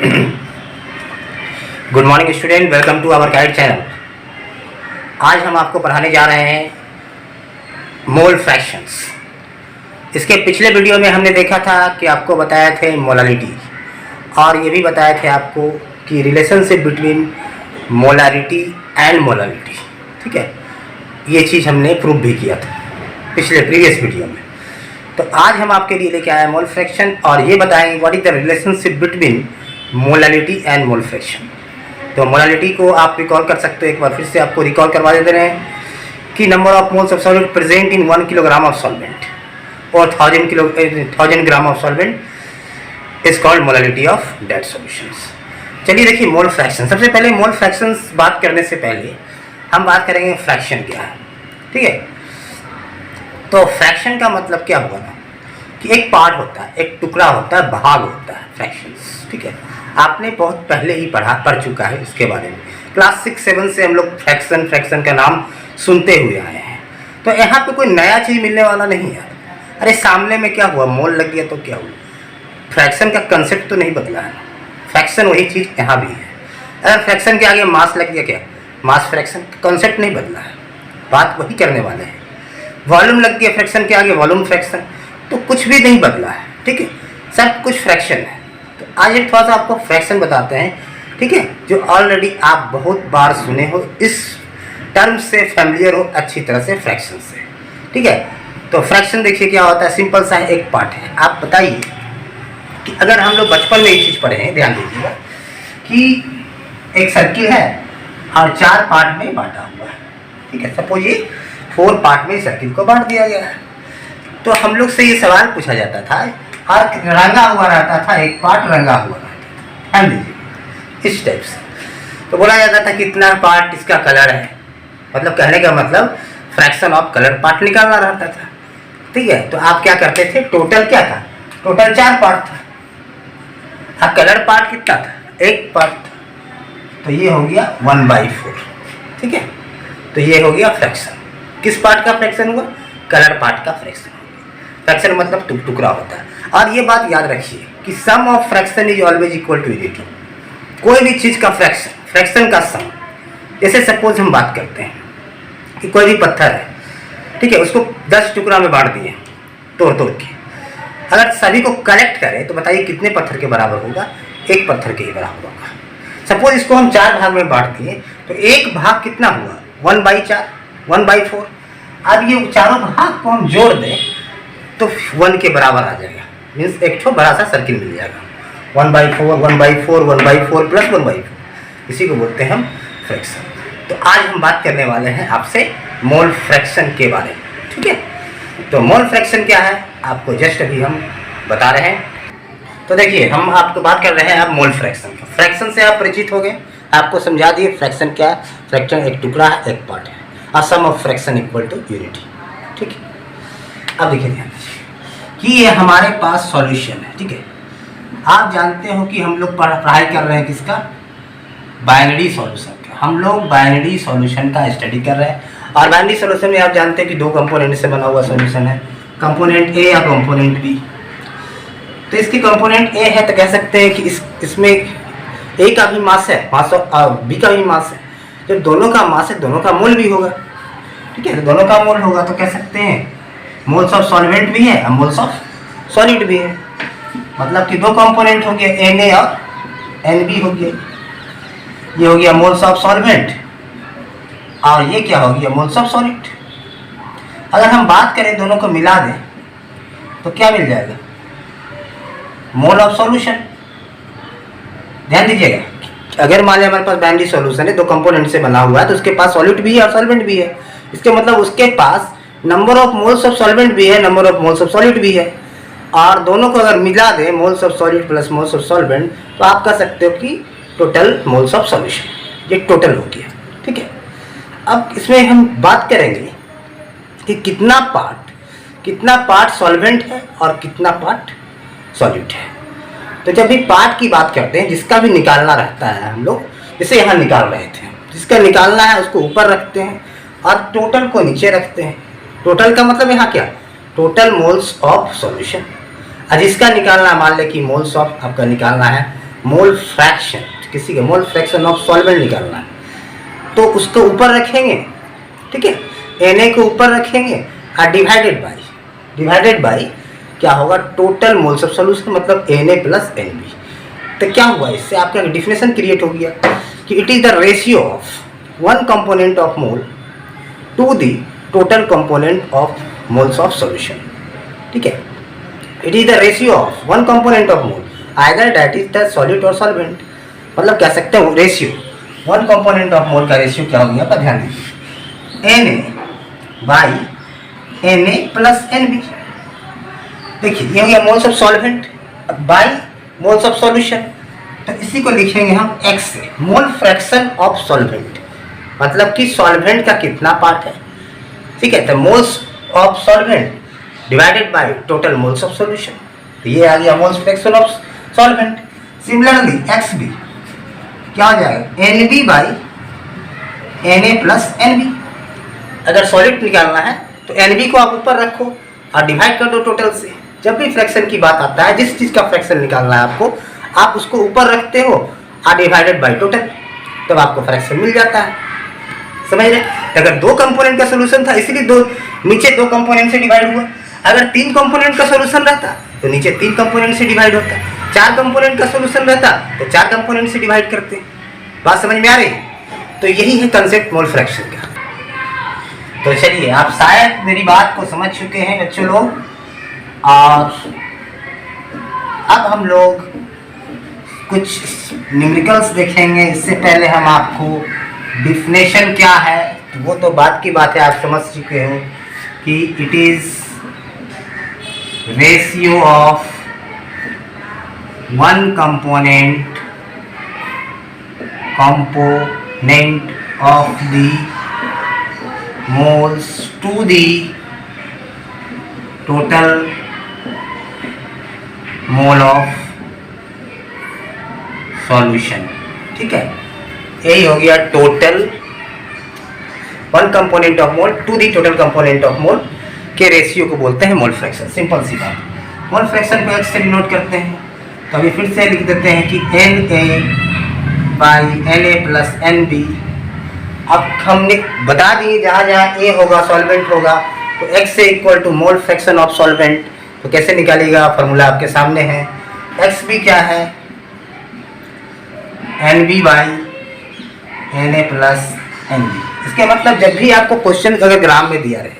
Good morning student, welcome to our guide channel. आज हम आपको पढ़ाने जा रहे हैं मोल फ्रैक्शंस। इसके पिछले वीडियो में हमने देखा था कि आपको बताया थे मोलारिटी, और ये भी बताया थे आपको कि relationship between molarity and molarity. ठीक है, ये चीज़ हमने प्रूव भी किया था प्रीवियस वीडियो में। तो आज हम आपके लिए लेके आए मोल फ्रैक्शन और ये बताएंगे what is the relationship between molarity and mole fraction. तो मोलारिटी को आप रिकॉल कर सकते हो, एक बार फिर से आपको रिकॉल करवा देते हैं कि number of moles of solvent present in 1 kilogram of solvent और 1000 gram of solvent is called molarity of dead solutions. चलिए देखिए मोल फ्रैक्शन। सबसे पहले मोल फ्रैक्शंस बात करने से पहले हम बात करेंगे फ्रैक्शन क्या है। ठीक है, तो फ्रैक्शन का मतलब क्या हुआ ना कि एक पार्ट होता है, एक टुकड़ा होता है, भाग होता है फ्रैक्शंस। ठीक है, आपने बहुत पहले ही पढ़ चुका है इसके बारे में। क्लास 6-7 से हम लोग फ्रैक्शन का नाम सुनते हुए आए हैं। तो यहाँ पे कोई नया चीज़ मिलने वाला नहीं है। अरे सामने में क्या हुआ, मोल लग गया तो क्या हुआ, फ्रैक्शन का कंसेप्ट तो नहीं बदला है। फ्रैक्शन वही चीज़ यहाँ भी है। अगर फ्रैक्शन के आगे मास लग गया, क्या मास फ्रैक्शन कंसेप्ट नहीं बदला है, बात वही करने वाले हैं। वॉल्यूम लग गया फ्रैक्शन के आगे, वॉल्यूम फ्रैक्शन, तो कुछ भी नहीं बदला है। ठीक है, सब कुछ फ्रैक्शन है। तो आज एक थोड़ा सा आपको फ्रैक्शन बताते हैं, ठीक है, जो ऑलरेडी आप बहुत बार सुने हो, इस टर्म से फैमिलियर हो अच्छी तरह से फ्रैक्शन से। ठीक है, तो फ्रैक्शन देखिए क्या होता है, सिंपल सा एक पार्ट है। आप बताइए कि अगर हम लोग बचपन में ये चीज़ पढ़े हैं, ध्यान दीजिएगा कि एक सर्किल है और 4 पार्ट में बांटा हुआ है। ठीक है, सपोज ये 4 पार्ट में सर्किल को बांट दिया गया है। तो हम लोग से ये सवाल पूछा जाता था और रंगा हुआ रहता था, एक पार्ट रंगा हुआ रहता था, ध्यान दीजिए इस टाइप से। तो बोला जाता था कितना पार्ट इसका कलर है, मतलब कहने का मतलब फ्रैक्शन ऑफ कलर पार्ट निकालना रहता था। ठीक है, तो आप क्या करते थे, टोटल क्या था, टोटल 4 पार्ट था, अब कलर पार्ट कितना था, 1 पार्ट था, तो ये हो गया 1/4। ठीक है, तो ये हो गया फ्रैक्शन। किस पार्ट का फ्रैक्शन हुआ, कलर पार्ट का फ्रैक्शन हो गया। फ्रैक्शन मतलब टुकड़ा होता है। और ये बात याद रखिए कि sum of fraction is always equal to unity. कोई भी चीज़ का फ्रैक्शन का सम, जैसे सपोज हम बात करते हैं कि कोई भी पत्थर है, ठीक है, उसको 10 टुकड़ा में बांट दिए तोड़ के, अगर सभी को कलेक्ट करें तो बताइए कितने पत्थर के बराबर होगा, 1 पत्थर के ही बराबर होगा। सपोज इसको हम 4 भाग में बांट दिए तो एक भाग कितना हुआ, 1/4, 1/4। अब ये चारों भाग को हम जोड़ दें तो 1 के बराबर आ जाएगा, मीन्स एक ठो बड़ा सा सर्किल मिल जाएगा, 1/4, 1/4, 1/4 प्लस 1/4, इसी को बोलते हैं हम फ्रैक्शन। तो आज हम बात करने वाले हैं आपसे मोल फ्रैक्शन के बारे में। ठीक है, तो मोल फ्रैक्शन क्या है आपको जस्ट अभी हम बता रहे हैं। तो देखिए हम आपको बात कर रहे हैं अब मोल फ्रैक्शन का। फ्रैक्शन से आप परिचित हो गए, आपको समझा दिए फ्रैक्शन क्या है। फ्रैक्शन एक टुकड़ा है, एक पार्ट है, और sum of fraction equal to unity. ठीक है, अब देखिए ध्यान कि ये हमारे पास सॉल्यूशन है। ठीक है, आप जानते हो कि हम लोग पढ़ाई कर रहे हैं किसका, बाइनरी सॉल्यूशन का। हम लोग बाइनरी सॉल्यूशन का स्टडी कर रहे हैं, और बाइनरी सॉल्यूशन में आप जानते हैं कि 2 कंपोनेंट से बना हुआ सॉल्यूशन है, कंपोनेंट ए या कंपोनेंट बी। तो इसकी कंपोनेंट ए है तो कह सकते हैं कि इसमें ए का भी मास है, मास और बी का भी मास है। जब दोनों का मास है, दोनों का मोल भी होगा। ठीक है, तो दोनों का मोल होगा तो कह सकते हैं मोल्स ऑफ सॉल्वेंट भी है और मोल्स ऑफ सॉलिड भी है। मतलब कि 2 कंपोनेंट हो गए, Na और Nb हो गया। ये हो गया मोल्स ऑफ सॉल्वेंट और ये क्या हो गया, मोल्स ऑफ सॉलिड। अगर हम बात करें दोनों को मिला दें तो क्या मिल जाएगा, मोल ऑफ सॉल्यूशन। ध्यान दीजिएगा, अगर मान लिया हमारे पास बाइनरी सॉल्यूशन है, 2 कंपोनेंट से बना हुआ है, तो उसके पास सॉल्यूट भी है और सॉल्वेंट भी है। इसके मतलब उसके पास number of moles of solvent भी है, number of moles of solid भी है, और दोनों को अगर मिला दें moles of solid plus moles of solvent, तो आप कह सकते हो कि टोटल मोल्स ऑफ सॉल्यूशन, ये टोटल हो गया। ठीक है, अब इसमें हम बात करेंगे कि कितना पार्ट सॉल्वेंट है और कितना पार्ट सॉलिड है। तो जब भी पार्ट की बात करते हैं, जिसका भी निकालना रहता है, हम लोग जैसे यहाँ निकाल रहे थे, जिसका निकालना है उसको ऊपर रखते हैं और टोटल को नीचे रखते हैं। टोटल का मतलब यहाँ क्या, टोटल मोल्स ऑफ सॉल्यूशन। और जिसका निकालना, मान लें कि मोल्स ऑफ आपका निकालना है मोल फ्रैक्शन, किसी का मोल फ्रैक्शन ऑफ सॉल्वेंट निकालना है तो उसको ऊपर रखेंगे, ठीक है, Na को ऊपर रखेंगे और डिवाइडेड बाई क्या होगा, टोटल मोल्स ऑफ सॉल्यूशन, मतलब Na प्लस Nb। तो क्या हुआ, इससे आपका डिफिनेशन क्रिएट हो गया कि it is the ratio of one component of mole to the total component of moles of solution, ठीक है। It is the ratio of one component of mole, either that is the solid और solvent, मतलब कह सकते हो ratio, one component of mole का रेशियो क्या हो गया, पर ध्यान दीजिए, Na by Na plus Nb। देखिए ये हो गया moles of solvent by moles of solution, तो इसी को लिखेंगे हम x से, मोल फ्रैक्शन ऑफ सॉल्वेंट, मतलब कि सॉल्वेंट का कितना पार्ट है, ठीक है। तो moles of solvent divided by total moles of solution, तो ये आ गया moles fraction of solvent. Similarly xb क्या हो जाएगा, Nb by Na plus Nb। अगर सॉलिड निकालना है तो Nb को आप ऊपर रखो और डिवाइड कर दो टोटल से। जब भी फ्रैक्शन की बात आता है, जिस चीज़ का फ्रैक्शन निकालना है आपको, आप उसको ऊपर रखते हो और डिवाइडेड बाई टोटल, तब आपको फ्रैक्शन मिल जाता है, समझ रहे। अगर दो कंपोनेंट का सोल्यूशन था इसलिए दो नीचे दो कंपोनेंट से डिवाइड हुआ, अगर तीन कंपोनेंट का सोल्यूशन रहता तो नीचे तीन कंपोनेंट से डिवाइड होता, चार कंपोनेंट का सोल्यूशन रहता तो चार कंपोनेंट से डिवाइड करते। बात समझ में आ रही है? तो यही है कंसेप्ट मोल फ्रैक्शन का। तो चलिए, आप शायद मेरी बात को समझ चुके हैं बच्चों लोग, और अब हम लोग कुछ न्यूमेरिकल्स देखेंगे। इससे पहले हम आपको डिफिनेशन क्या है तो वो तो बात की बात है, आप समझ चुके हो कि it is ratio of one component of the moles to the total mole of solution, ठीक है। यही हो गया total one component of mole to the total component of mole के रेशियो को बोलते हैं मोल फ्रैक्शन। सिंपल सी बात। मोल फ्रैक्शन को x से डिनोट करते हैं, तो अभी फिर से लिख देते हैं कि Na by Na plus Nb। अब हमने बता दिए जहाँ जहाँ A होगा सॉल्वेंट होगा तो x से equal to mole fraction of solvent. तो कैसे निकालिएगा, फॉर्मूला आपके सामने है। xb क्या है, Nb by Na plus Nb। इसके मतलब जब भी आपको क्वेश्चन अगर ग्राम में दिया रहे,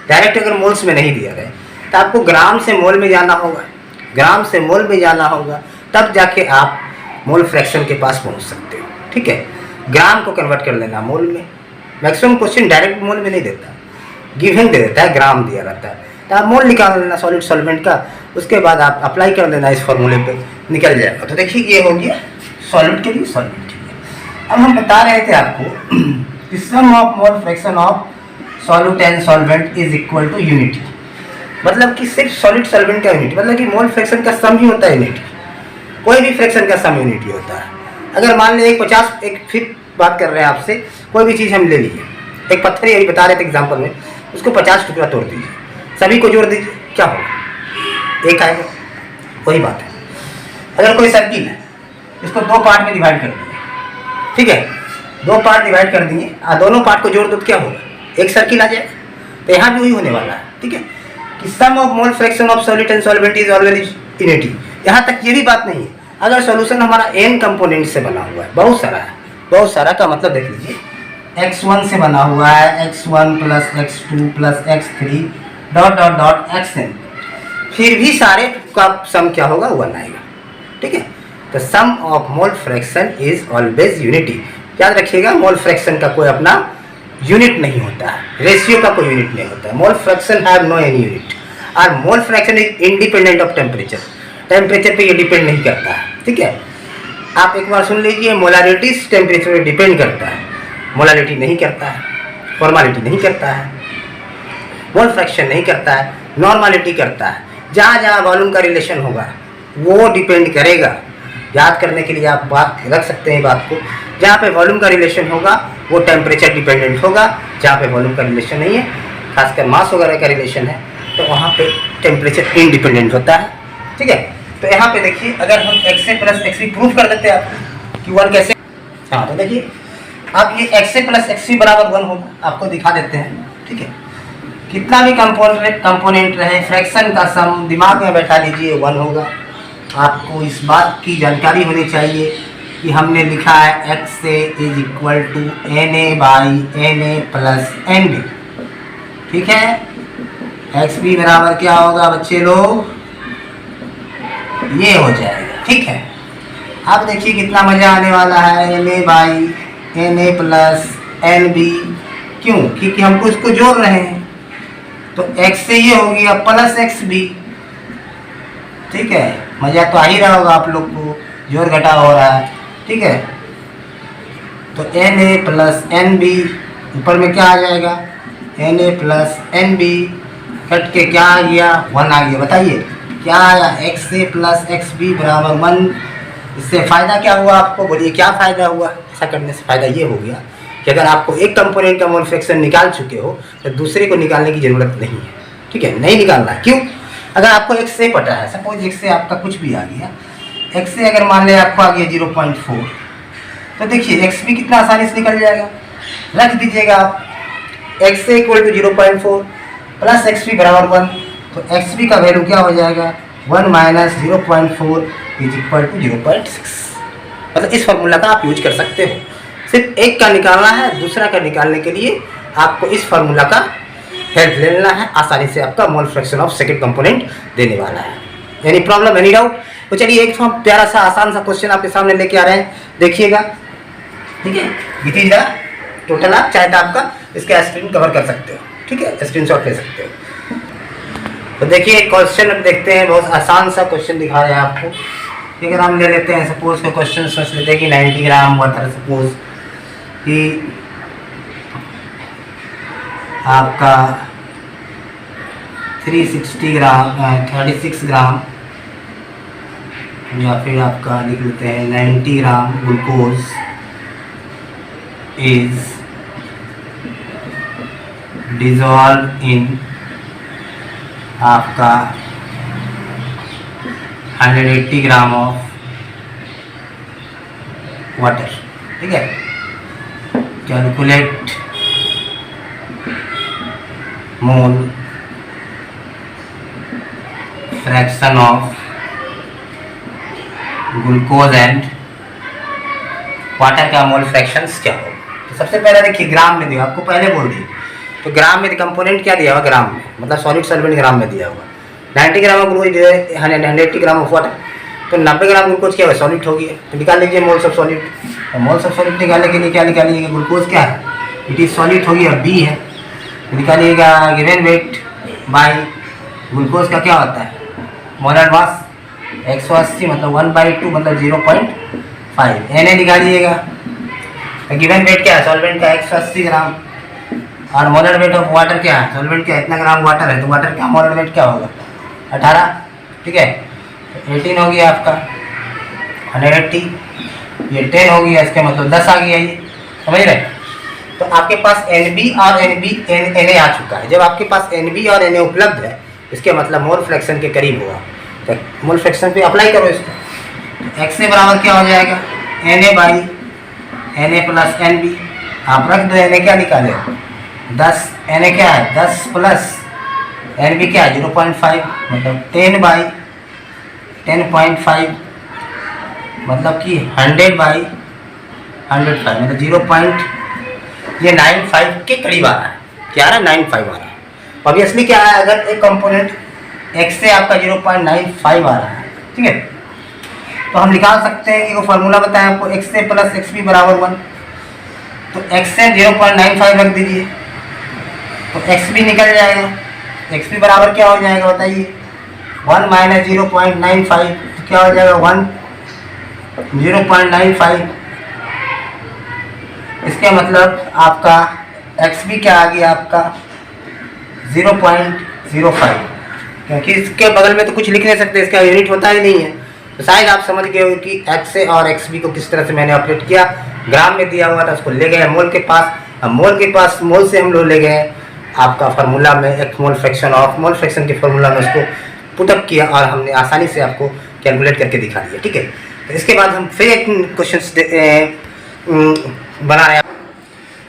डायरेक्ट अगर मोल्स में नहीं दिया रहे, तो आपको ग्राम से मोल में जाना होगा, ग्राम से मोल में जाना होगा, तब जाके आप मोल फ्रैक्शन के पास पहुँच सकते हो, ठीक है। ग्राम को कन्वर्ट कर लेना मोल में। मैक्सिमम क्वेश्चन डायरेक्ट मोल में नहीं देता, गिवन दे देता है, ग्राम दिया रहता है, तो आप मोल निकाल लेना सॉलिड सॉल्वेंट का, उसके बाद आप अप्लाई कर देना इस फॉर्मूले पे, निकल जाएगा। तो देखिए ये हो गया सॉलिड के लिए, सॉल्वेंट के लिए। अब हम बता रहे थे आपको कि sum of mole fraction of solute and solvent is equal to unity, मतलब कि सिर्फ सॉलिड सॉल्वेंट का यूनिटी, मतलब कि मोल फ्रैक्शन का सम ही होता है यूनिटी। कोई भी फ्रैक्शन का सम यूनिटी होता है। अगर मान लीजिए 50, एक फिर बात कर रहे हैं आपसे, कोई भी चीज़ हम ले लीजिए, एक पत्थर ही अभी बता रहे थे एग्जाम्पल में, उसको 50 टुकड़ा तोड़ दीजिए, सभी को जोड़ दीजिए, क्या होगा, एक आएगा। वही बात है, अगर कोई सर्किल है इसको दो पार्ट में डिवाइड कर दिए, ठीक है, दो पार्ट डिवाइड कर दिए और दोनों पार्ट को जोड़ दो तो क्या होगा, एक सर्किल आ जाएगा। तो यहाँ भी वही होने वाला है, ठीक है, कि sum of mole fraction of solid and solvent is always unity. यहाँ तक ये भी बात नहीं है, अगर सॉल्यूशन हमारा n कंपोनेंट से बना हुआ है, बहुत सारा है, बहुत सारा का मतलब देख लीजिए, x1 से बना हुआ है, x1 plus x2 plus x3 dot dot dot xn, फिर भी सारे का सम क्या होगा, 1 आएगा, ठीक है। तो sum of mole fraction is always unity. याद रखिएगा, मोल फ्रैक्शन का कोई अपना यूनिट नहीं होता है, रेशियो का कोई यूनिट नहीं होता है। Mole fraction have no any unit, और mole fraction is independent of temperature, temperature पे ये डिपेंड नहीं करता है, ठीक है। आप एक बार सुन लीजिए, मोलारिटी टेम्परेचर पे डिपेंड करता है, मोलारिटी नहीं करता है, फॉर्मालिटी नहीं करता है, मोल फ्रैक्शन नहीं करता है, नॉर्मालिटी करता है। जहाँ जहाँ वॉल्यूम का रिलेशन होगा वो डिपेंड करेगा। याद करने के लिए आप बात रख सकते हैं बात को, जहाँ पे वॉल्यूम का रिलेशन होगा वो टेम्परेचर डिपेंडेंट होगा, जहाँ पे वॉल्यूम का रिलेशन नहीं है, खासकर मास वगैरह का रिलेशन है, तो वहाँ पे टेम्परेचर इंडिपेंडेंट होता है, ठीक है। तो यहाँ पे देखिए, अगर हम XA प्लस XB प्रूफ कर देते हैं आपको कि 1 कैसे, हाँ तो देखिए अब ये XA प्लस XB बराबर 1 होगा, आपको दिखा देते हैं। ठीक है, कितना भी कंपोनेंट रहे, फ्रैक्शन का सम दिमाग में बैठा लीजिए 1 होगा। आपको इस बात की जानकारी होनी चाहिए कि हमने लिखा है XA is equal to NA by NA plus NB। ठीक है, XB बराबर क्या होगा बच्चे लोग, ये हो जाएगा। ठीक है, अब देखिए कितना मज़ा आने वाला है, NA by NA plus NB। क्यों? क्योंकि हमको इसको जोड़ रहे हैं, तो XA ये हो गया प्लस XB। ठीक है, मज़ा तो आ ही रहा होगा आप लोग को, जोड़ घटा हो रहा है। ठीक है, तो NA प्लस NB, ऊपर में क्या आ जाएगा, NA प्लस NB, कट के क्या आ गया, 1 आ गया। बताइए क्या आया, XA प्लस XB बराबर 1। इससे फ़ायदा क्या हुआ आपको, बोलिए क्या फ़ायदा हुआ। ऐसा करने से फ़ायदा ये हो गया कि अगर आपको एक कंपोनेंट का मोल फ्रैक्शन निकाल चुके हो तो दूसरे को निकालने की ज़रूरत नहीं है। ठीक है, नहीं निकालना है। क्यों? अगर आपको XA पता है, सपोज XA आपका कुछ भी आ गया, XA अगर मान लें आपको आ गया 0.4, तो देखिए XB कितना आसानी से निकल जाएगा। रख दीजिएगा आप XA equal to 0.4 plus XB बराबर 1, तो XB का वैल्यू क्या हो जाएगा, 1 माइनस 0.4 इज इक्वल टू 0.6। मतलब इस फॉर्मूला का आप यूज कर सकते हो। सिर्फ एक का निकालना है, दूसरा का निकालने के लिए आपको इस फार्मूला का हेल्प ले लेना है। आसानी से आपका मोल फ्रैक्शन ऑफ सेकंड कंपोनेंट देने वाला है। Any problem, any doubt? तो चलिए एक हम प्यारा सा आसान सा क्वेश्चन आपके सामने लेके आ रहे हैं, देखिएगा। ठीक है, दिख रहा टोटल, आप चाहे तो आपका इसका स्क्रीन कवर कर सकते हो। ठीक है, स्क्रीनशॉट ले सकते हो। तो देखिए क्वेश्चन देखते हैं, बहुत आसान सा क्वेश्चन दिखा रहे हैं आपको। अगर हम ले लेते हैं, सपोज का क्वेश्चन सोच लेते हैं कि 90 ग्राम वाटर, सपोज कि आपका 360 ग्राम 36 ग्राम, या फिर आपका लिख लेते हैं 90 gram glucose is dissolve in आपका 180 ग्राम ऑफ वाटर। ठीक है, calculate mole fraction of glucose and water का मोल फ्रैक्शंस क्या हो। तो सबसे पहले देखिए ग्राम में दिया, आपको पहले बोल दिए, तो ग्राम में कंपोनेंट क्या दिया हुआ, ग्राम में, मतलब सॉलिड सॉल्वेंट ग्राम में दिया हुआ। 90 gram glucose 180 gram of water, तो 90 ग्राम ग्लूकोज क्या है, सॉलिड हो गया। तो निकाल लीजिए मोल्स ऑफ सॉलिड। तो मोल्स ऑफ सॉलिड निकालने के लिए क्या निकालिएगा, ग्लूकोज क्या है, इट इज सॉलिड हो गया, B है। निकालिएगा गिवन वेट बाई ग्लूकोज का क्या होता है, मोलर मास 180, मतलब 1/2 मतलब 0.5। Na निकालिएगा, तो गिवन वेट क्या है सॉल्वेंट का 180 ग्राम, और मोलर वेट ऑफ वाटर क्या है, सॉल्वेंट क्या, इतना ग्राम वाटर है, तो वाटर का मोलर वेट क्या होगा 18। ठीक है, तो 18 हो गया आपका 180, ये 10 हो गया, इसका मतलब 10 आ गया, ये समझ रहे। तो आपके पास NB और NA आ चुका है। जब आपके पास NB और NA उपलब्ध है, इसके मतलब मोल फ्रैक्शन के करीब होगा। तो मोल फ्रैक्शन पे अप्लाई करो इसको। XA बराबर क्या हो जाएगा, NA by NA plus NB। आप रख दो, NA क्या निकाले 10, NA क्या है 10 प्लस NB क्या है 0.5, मतलब 10 बाई 10.5, मतलब कि 100 बाई 105, मतलब 0.95 के करीब आ रहा है। क्या आ रहा है, 95 आ रहा है। ऑब्वियसली क्या है, अगर एक कंपोनेंट X से आपका 0.95 आ रहा है, ठीक है, तो हम निकाल सकते हैं कि वो फार्मूला बताएं आपको, XA प्लस XB बराबर 1। तो X से 0.95 रख दीजिए, तो XB निकल जाएगा। XB बराबर क्या हो जाएगा बताइए, 1 माइनस 0.95, तो क्या हो जाएगा 1 0.95। इसके मतलब आपका XB क्या आ गया आपका 0.05, क्योंकि इसके बगल में तो कुछ लिख नहीं सकते, इसका यूनिट होता ही नहीं है। तो शायद आप समझ गए हो कि XA और XB को किस तरह से मैंने ऑपरेट किया। ग्राम में दिया हुआ था, उसको ले गए मोल के पास, अब मोल के पास मोल से हम लोग ले गए आपका फार्मूला में, एक मोल फ्रैक्शन ऑफ, मोल फ्रैक्शन के फार्मूला में उसको पुटअप किया और हमने आसानी से आपको कैलकुलेट करके दिखा दिया, ठीक है। तो इसके बाद हम फिर एक क्वेश्चन बना रहे हैं।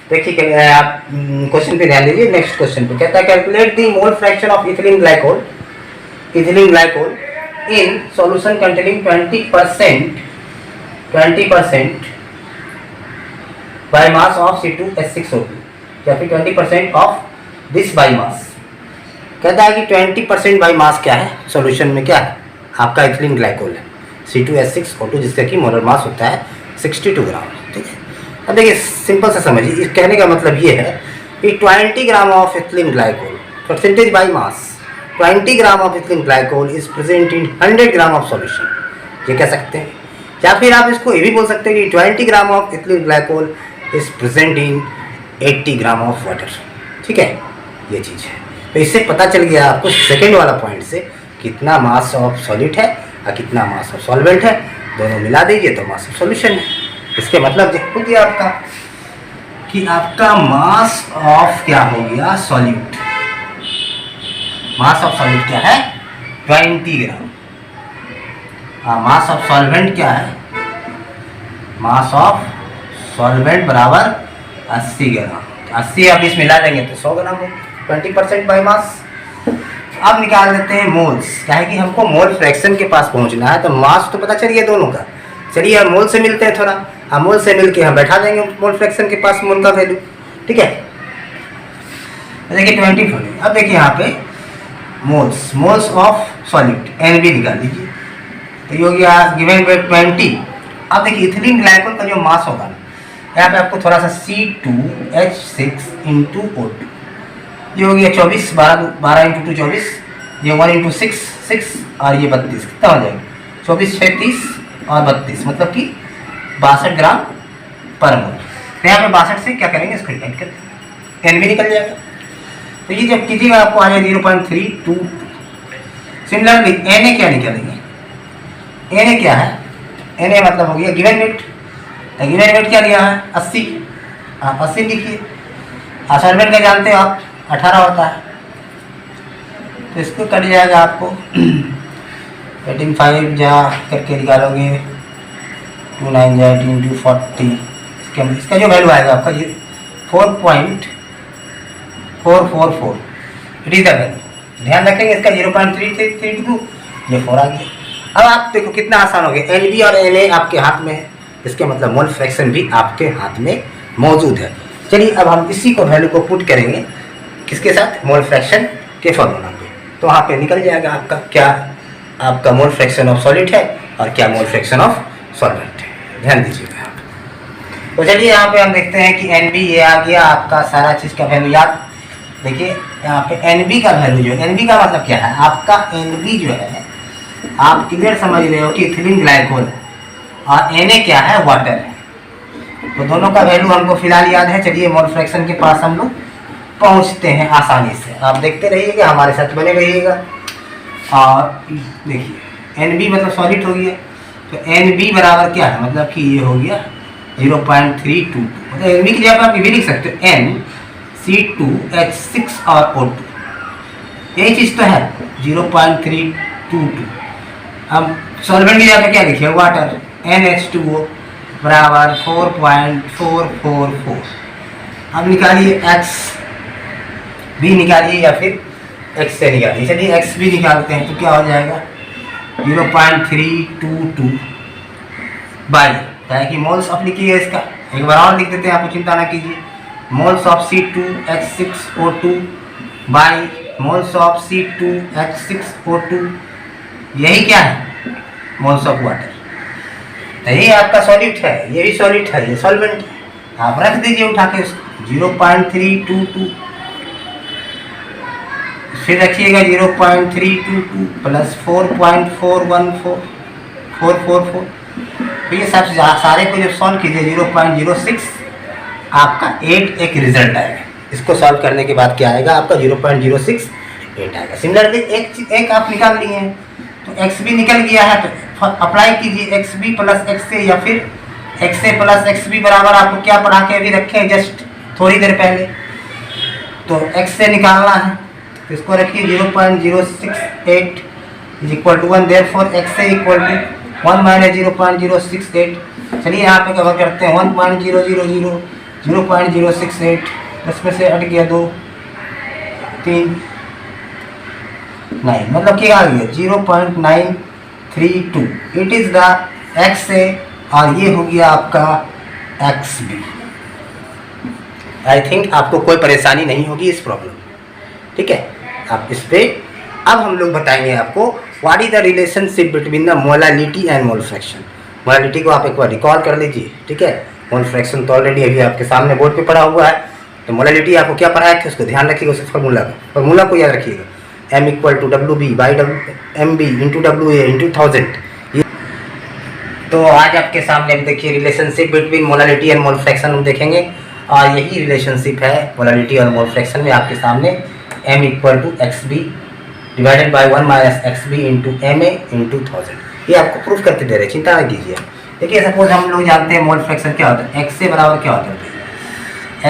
देखिए आप क्वेश्चन पे ध्यान दीजिए। नेक्स्ट क्वेश्चन पे कहता है calculate the mole fraction of ethylene glycol in solution containing 20% by mass of C2H6O2 या फिर 20% ऑफ दिस बाय मास। कहता है कि 20% बाय मास क्या है, सॉल्यूशन में क्या है, आपका इथिलीन ग्लाइकोल है C2H6O2 जिसका कि मोलर मास होता है 62 ग्राम, ठीक है। अब देखिए सिंपल सा समझिए, इस कहने का मतलब ये है कि 20 gram of ethylene glycol percentage by mass 20 gram of ethylene glycol is present in 100 gram of solution, ये कह सकते हैं। या फिर आप इसको ये भी बोल सकते हैं कि 20 gram of ethylene glycol is present in 80 gram of water, ठीक है, ये चीज़ है। तो इससे पता चल गया आपको सेकेंड वाला पॉइंट से कितना मास ऑफ सॉलिड है और कितना मास ऑफ सॉल्वेंट है, दोनों मिला दीजिए तो मास ऑफ सॉल्यूशन है। इसके मतलब हो गया आपका कि आपका मास ऑफ क्या हो गया, सॉल्यूट, मास ऑफ सॉल्यूट क्या है 20 ग्राम, मास ऑफ सॉल्वेंट क्या है, मास ऑफ सॉल्वेंट बराबर 80 ग्राम। 80 अब इस मिला देंगे तो 100 ग्राम हो, 20% बाय मास। अब निकाल देते हैं मोल्स, क्या है कि हमको मोल फ्रैक्शन के पास पहुंचना है, तो मास तो पता चलिए दोनों का। चलिए अब मोल से मिलते हैं थोड़ा, अब मोल से मिलके हम बैठा देंगे मोल फ्रैक्शन के पास मोल का वैल्यू, ठीक है। देखिए 20। अब देखिए यहाँ पे मोल्स ऑफ सॉल्यूट NB निकाल लीजिए, तो ये हो गया गिवन बाय 20। अब देखिए इथिलीन ग्लाइकोल का जो मास होगा ना, यहाँ पे आपको थोड़ा सा C2H6 × O2, ये हो गया 24, 12 × 2 24, ये 1 × 6 6 और ये 32, कितना हो जाएगा 24 6 30 और 32, मतलब कि 62 ग्राम पर मोल। तो यहाँ पे 62 से क्या करेंगे, इसको डिवाइड कर देंगे, NB निकल जाएगा। तो ये जब कीजिएगा आपको आ जाए 0.322। सिमिलरली Na क्या निकालेंगे, Na क्या है, Na मतलब हो गया गिवन वेट, गिवन वेट क्या लिया है 80, आप 80 लिखिए। सॉल्वेंट का जानते हो आप 18 होता है, तो इसको कट जाएगा आपको 18 जा करके निकालोगे 2 9 जा 18 × 40, इसका जो वैल्यू आएगा आपका 4.444, इट इज द वैल्यू। ध्यान रखेंगे इसका 0.332, ये 4 आ गया। अब आप देखो कितना आसान हो गया, NB और Na आपके हाथ में है, इसके मतलब मोल फ्रैक्शन भी आपके हाथ में मौजूद है। चलिए अब हम इसी को वैल्यू को पुट करेंगे किसके साथ, मोल फ्रैक्शन के फॉर्मूला पे, तो वहाँ पे निकल जाएगा आपका क्या, आपका मोल फ्रैक्शन ऑफ सॉलिड है और क्या मोल फ्रैक्शन ऑफ सॉल्वेंट है। ध्यान दीजिएगा आप। तो चलिए यहाँ पे हम देखते हैं कि NB ये आ गया आपका सारा चीज़ का वैल्यू याद। देखिए यहाँ पे NB का वैल्यू जो है, NB का मतलब क्या है, आपका NB जो है आप क्लियर समझ रहे हो कि इथिलीन ग्लाइकोल है और Na क्या है, वाटर है। तो दोनों का वैल्यू हमको फिलहाल याद है। चलिए मोल फ्रैक्शन के पास हम लोग पहुंचते हैं आसानी से, आप देखते रहिएगा, हमारे साथ बने रहिएगा। और देखिए NB मतलब सॉलिड हो गया, तो NB बराबर क्या है, मतलब कि ये हो गया 0.322, मतलब NB की जगह आप ये भी लिख सकते हो NC2H6 और O2, यही चीज़ तो है 0.322। अब सॉल्वेंट की जगह क्या लिखिए, वाटर, NH2O बराबर 4.444। अब निकालिए X भी निकालिए या फिर X से निकालिए। चलिए X भी निकालते हैं, तो क्या हो जाएगा 0.322 बाई, क्या कि मोल्स ऑफ लिखिए, इसका एक बार और लिख देते हैं, आपको चिंता ना कीजिए, moles of C2H6O2 by moles of C2H6O2, यही क्या है, मोल्स ऑफ वाटर। तो ये आपका सॉलिड है, ये भी सॉलिड है, ये सॉल्वेंट है, आप रख दीजिए उठा के उसको 0.322, फिर रखिएगा 0.322 प्लस 4.414444। तो ये सब सारे को जब सॉल्व कीजिए 0.06 आपका 8 एक रिजल्ट आएगा। इसको सॉल्व करने के बाद क्या आएगा आपका 0.068 आएगा। सिमिलरली एक आप निकाल लिए हैं, तो x भी निकल गया है, तो अप्लाई कीजिए XB प्लस XA या फिर XA प्लस XB बराबर, आपको क्या पढ़ा के अभी रखे हैं जस्ट थोड़ी देर पहले, तो XA निकालना है, तो इसको रखिए 0.068 is equal to 1, therefore x A equal to 1 minus 0.068। चलिए यहाँ पे कवर करते हैं 1.000 0.068, 10 में से हट गया 2 3 9, मतलब क्या आ गया 0.932। इट इज़ द एक्स ए और ये हो गया आपका एक्स बी। आई थिंक आपको कोई परेशानी नहीं होगी इस प्रॉब्लम, ठीक है। आप इस पे अब हम लोग बताएंगे आपको what is the relationship between the molality and mole fraction. Molality को आप एक बार रिकॉल कर लीजिए, ठीक है। मोल फ्रैक्शन तो ऑलरेडी अभी आपके सामने बोर्ड पे पड़ा हुआ है, तो मोलालिटी आपको क्या पढ़ाया था उसको ध्यान रखिएगा, उस फॉर्मूला को याद रखिएगा, m equal to W B by M B into W A into 1000। तो आज आपके सामने हम देखिए relationship between molality and mole fraction हम देखेंगे, और यही रिलेशनशिप है मोलालिटी और मोल फ्रैक्शन में आपके सामने m equal to x B divided by 1 minus x B into M A into 1000। ये आपको प्रूफ करके दे रहे, चिंता ना कीजिए। देखिए सपोज हम लोग जानते हैं मोल फ्रैक्शन क्या होता है, x से बराबर क्या होता है,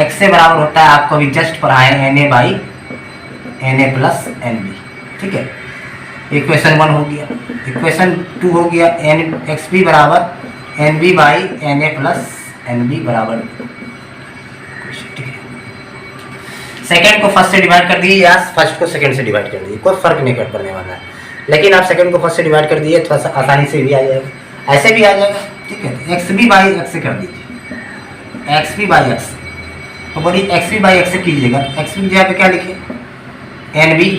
x से बराबर होता है, आपको अभी जस्ट पढ़ाए Na by Na plus N B, ठीक है। इक्वेशन 1 हो गया, इक्वेशन 2 हो गया एक्स बी बराबर N B by Na plus N B बराबर, ठीक है। सेकेंड को फर्स्ट से डिवाइड कर दिए या फर्स्ट को सेकेंड से डिवाइड कर दिए, कोई फर्क नहीं पड़ने वाला है, लेकिन आप सेकेंड को फर्स्ट से डिवाइड कर दिए थोड़ा सा आसानी से भी आ जाएगा, ऐसे भी आ जाएगा, ठीक है। एक्स बी बाई एक्स से कर दीजिए, एक्स बी बाई एक्स, तो बोलिए एक्स बी बाई एक्स से कीजिएगा। एक्स बी की जगह पे क्या लिखे, N B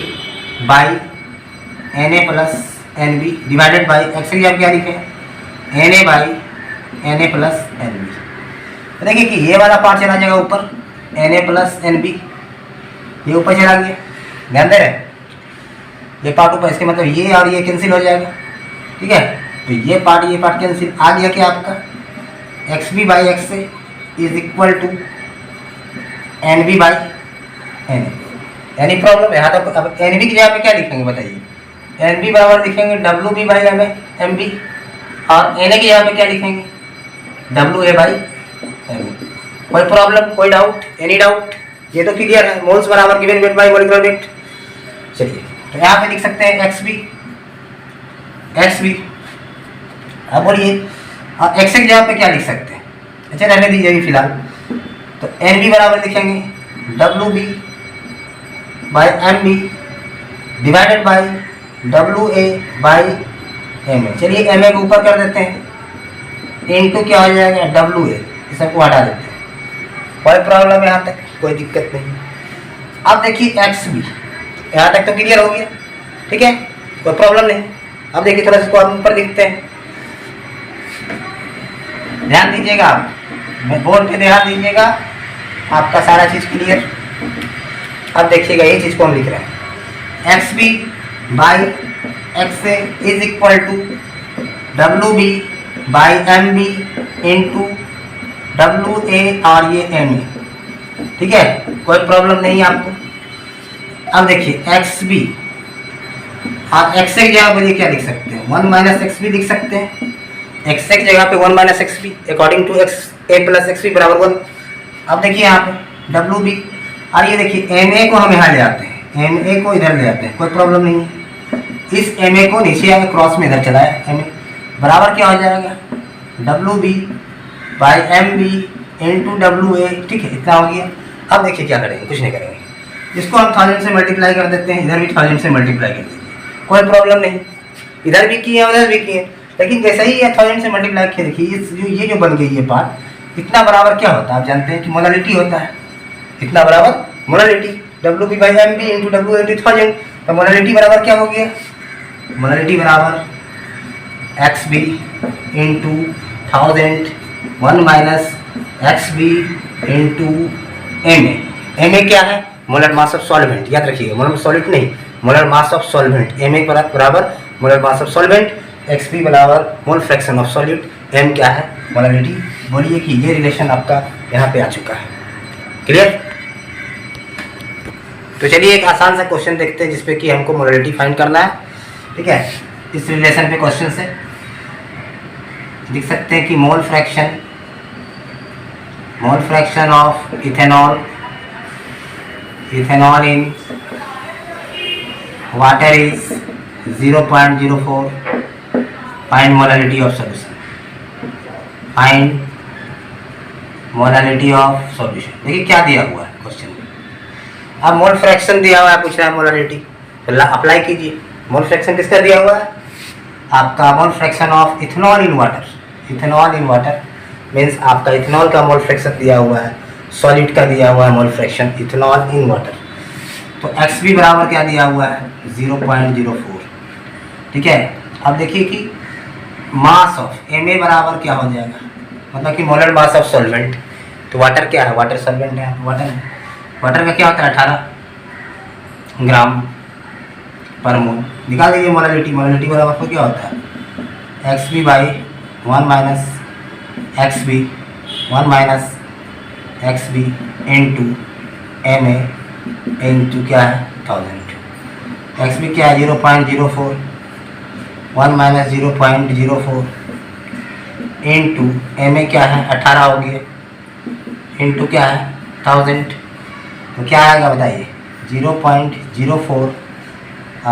by N A plus N B divided by x की जगह क्या लिखे, N A by N A plus N B. तो देखिए कि ये वाला पार्ट चला जाएगा ऊपर, N A plus N B ये ऊपर चला गया, ध्यान दे रहे, ये पार्ट ऊपर, इसके मतलब ये और ये कैंसिल हो जाएगा, ठीक है। तो ये पार्ट कैंसिल, आ गया क्या आपका एक्स बी बाई एक्स से is equal to N B by N A. Any problem यहाँ तक। अब एन बी की जगह पे क्या लिखेंगे बताइए, एन बी बराबर लिखेंगे W B by M B, और एन ए की जगह पे क्या लिखेंगे W A by M A. कोई प्रॉब्लम, कोई डाउट, एनी डाउट, ये तो क्लियर है। मोल्स बराबर given weight by molecular weight. चलिए तो यहाँ पे लिख सकते हैं एक्स बी, अब बोलिए और एक्स की जगह पे क्या लिख सकते हैं, अच्छा रहने दीजिए फिलहाल। तो एन बी बराबर लिखेंगे W B by M B divided by W A by M A. चलिए एम ए को ऊपर कर देते हैं, इनटू क्या हो जाएगा डब्ल्यू ए, इस सबको हटा देते हैं। कोई प्रॉब्लम है यहाँ तक, कोई दिक्कत नहीं। अब देखिए एक्स बी, यहाँ तक तो क्लियर हो गया, ठीक है, कोई प्रॉब्लम नहीं। अब देखिए थोड़ा इसको हम ऊपर लिखते हैं, ध्यान दीजिएगा, आप बोर्ड पे ध्यान दीजिएगा, आपका सारा चीज़ क्लियर। अब देखिएगा ये चीज़ को हम लिख रहे हैं, x B by x A is equal to W B by M B into W A और ये एम ए, ठीक है, कोई प्रॉब्लम नहीं है आपको। अब देखिए एक्स बी आप एक्स की जगह पर क्या लिख सकते हैं, 1 माइनस एक्स बी लिख सकते हैं। एक्स की जगह पे 1 minus x B according to x A plus x B बराबर 1। अब देखिए यहाँ पे डब्ल्यू बी, और ये देखिए एम ए को हम यहाँ ले आते हैं, एम ए को इधर ले आते हैं, कोई प्रॉब्लम नहीं है। इस एम ए को नीचे आके क्रॉस में इधर चला है, एम ए बराबर क्या हो जाएगा W B by M B into W A, ठीक है, इतना हो गया। अब देखिए क्या करेंगे, कुछ नहीं करेंगे, इसको हम 1000 से मल्टीप्लाई कर देते हैं, इधर भी 1000 से मल्टीप्लाई कर दीजिए, कोई प्रॉब्लम नहीं। इधर भी किए उधर भी किए, लेकिन जैसे ही ये 1000 से मल्टीप्लाई किए, देखिए ये जो बन गई ये पार्ट, इतना बराबर क्या होता है आप जानते हैं कि मोलालिटी होता है, इतना बराबर molality W B by M B into W into 1000। तो मोलालिटी बराबर क्या हो गया, मोलालिटी बराबर X B into 1000 1 minus x B into M A. M A क्या है, मोलर मास ऑफ सॉल्वेंट, याद रखिएगा, मोलर सॉलिड नहीं, molar mass of solvent. M A बराबर molar mass of solvent, X B बराबर mole fraction of solid, M क्या है molality. बोलिए कि ये रिलेशन आपका यहाँ पे आ चुका है, क्लियर। तो चलिए एक आसान सा क्वेश्चन देखते हैं जिसपे कि हमको मोलालिटी फाइंड करना है, ठीक है। इस रिलेशन पे क्वेश्चन से लिख सकते हैं कि मोल fraction of ethanol in water is 0.04 find molality of solution, find molality of solution. देखिए क्या दिया हुआ है क्वेश्चन में, अब मोल फ्रैक्शन दिया हुआ है, पूछ रहा है मोलालिटी, तो अप्लाई कीजिए। मोल फ्रैक्शन किसका दिया हुआ है? आपका मोल fraction of ethanol in water, ethanol in water means आपका इथेनॉल का मोल फ्रैक्शन दिया हुआ है, सॉलिड का दिया हुआ है mole fraction ethanol in water. तो XB बराबर क्या दिया हुआ है? 0.04। ठीक है, अब देखिए कि मास ऑफ Ma बराबर क्या हो जाएगा, मतलब कि मोलर मास ऑफ सॉल्वेंट। तो वाटर क्या है? वाटर सॉल्वेंट है, वाटर है, वाटर का क्या होता है? 18 ग्राम पर मोल। निकाल दीजिए मोलालिटी, मोलालिटी बराबर आपको क्या होता है? XB by 1 minus XB, 1 minus XB into Ma into क्या है? 1000। XB क्या है? 0.04, 1 माइनस 0.04 इंटू Ma क्या है? 18 हो गया, इंटू क्या है? 1000। तो क्या आएगा बताइए? 0.04,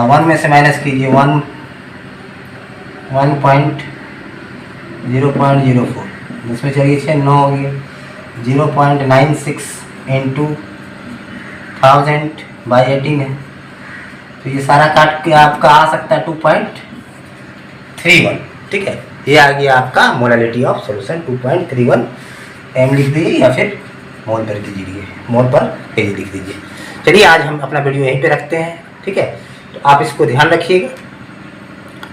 1 में से माइनस कीजिए, 0.04, इसमें चलिए 6 9 हो गया, 0.96 इंटू 1000 बाई 18 है। तो ये सारा काट के आपका आ सकता है 2.31। ठीक है, ये आ गया आपका मोलालिटी ऑफ सॉल्यूशन 2.31। M लिख दीजिए या फिर मोल पर कीजिए, मोल पर पेज लिख दीजिए। चलिए आज हम अपना वीडियो यहीं पे रखते हैं। ठीक है, तो आप इसको ध्यान रखिएगा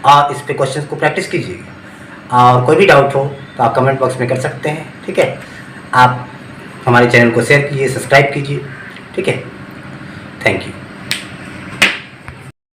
और इस पे क्वेश्चंस को प्रैक्टिस कीजिएगा, और कोई भी डाउट हो तो आप कमेंट बॉक्स में कर सकते हैं। ठीक है, आप हमारे चैनल को शेयर कीजिए, सब्सक्राइब कीजिए। ठीक है, थैंक यू।